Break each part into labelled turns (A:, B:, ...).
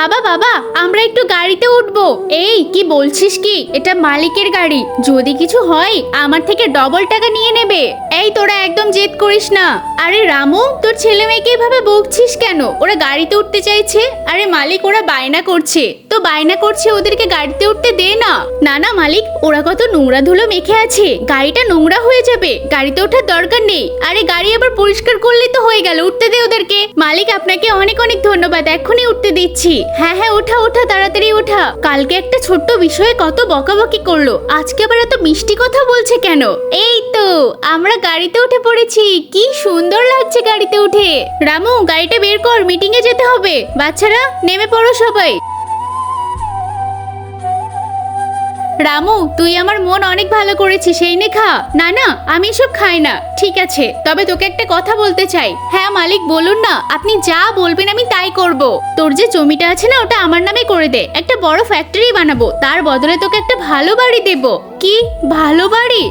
A: বাবা বাবা, আমরা একটু গাড়িতে উঠবো। এই কি বলছিস কি? এটা মালিকের গাড়ি, যদি কিছু হয় আমার থেকে ডবল টাকা নিয়ে নেবে। এই তোরা একদম জেদ করিস না। আরে রামু, তোর ছেলে মেয়েকে এভাবে বকছিস কেন? ওরা গাড়িতে উঠতে চাইছে। আরে মালিক, ওরা বায়না করছে তো বায়না করছে, ওদেরকে গাড়িতে উঠতে দে না। না না মালিক, ওরা কত নোংরা ধুলো মেখে আছে, গাড়িটা নোংরা হয়ে যাবে, গাড়িতে ওঠার দরকার নেই। আরে গাড়ি আবার পরিষ্কার করলেই তো হয়ে গেল, উঠতে দে ওদেরকে। মালিক আপনাকে অনেক অনেক ধন্যবাদ, এখনই উঠতে দিচ্ছি। হ্যাঁ হ্যাঁ, ওঠা ওঠা, তাড়াতাড়ি ওঠা। কালকে একটা ছোট্ট বিষয়ে কত বকাবকি করলো, আজকে আবার এত মিষ্টি কথা বলছে কেন? এই তো আমরা গাড়িতে উঠে পড়েছি, কি সুন্দর লাগছে গাড়িতে উঠে। রামু, গাড়িটা বের কর, মিটিং এ যেতে হবে। বাচ্চারা নেমে পড়ো সবাই। রামু, তুই আমার মন অনেক ভালো করেছিস, এই নে খা। না না, আমি এসব খাই না। ঠিক আছে, তবে তোকে একটা কথা বলতে চাই। হ্যাঁ মালিক, বলুন না, আপনি যা বলবেন আমি তাই করব। তোর যে জমিটা আছে না, ওটা আমার নামে করে দে, একটা বড় ফ্যাক্টরি বানাবো, তার বদলে তোকে একটা ভালো বাড়ি দেব। কি ভালো বাড়ি?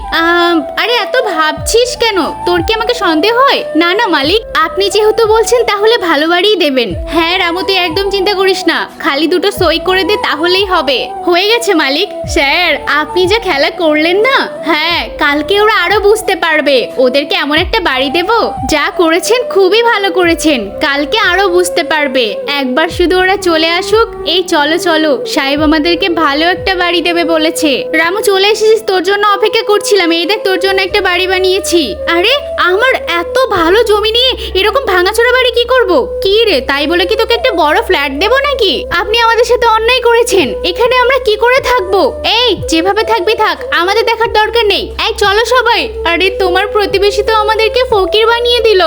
A: আরে এত ভাবছিস কেন? তোর কি আমাকে সন্দেহ হয়? না না মালিক, আপনি যেহেতু বলছেন তাহলে ভালো বাড়িই দেবেন। হ্যাঁ রামু, তুই একদম চিন্তা করিস না, খালি দুটো সই করে দে তাহলেই হবে। হয়ে গেছে মালিক। স্যার, আপনি যা খেলা করলেন না, হ্যাঁ কালকে ওরা আরো বুঝতে পারবে। ওদেরকে এমন একটা বাড়ি দেব, যা করেছেন খুবই ভালো করেছেন, কালকে আরো বুঝতে পারবে। একবার শুধু ওরা চলে আসুক। এই চলো চলো, সাহেব আমাদেরকে ভালো একটা বাড়ি দেবে বলেছে। রামু চলে এসেছিস, তোর জন্য অপেক্ষা করছিলাম। এই দেখ, তোর জন্য একটা বাড়ি বানিয়েছি। আরে আমার এত ভালো জমি নিয়ে এরকম ভাঙাচোরা বাড়ি কি করব? কি রে, তাই বলে কি তোকে একটা বড় ফ্ল্যাট দেবো নাকি? আপনি আমাদের সাথে অন্যায় করেছেন, এখানে আমরা কি করে থাকবো? এই যেভাবে থাকবি থাক, আমাদের দেখার দরকার নেই। এই চলো সবাই। আরে তোমার প্রতিবেশী তো আমাদেরকে ফকির বানিয়ে দিল।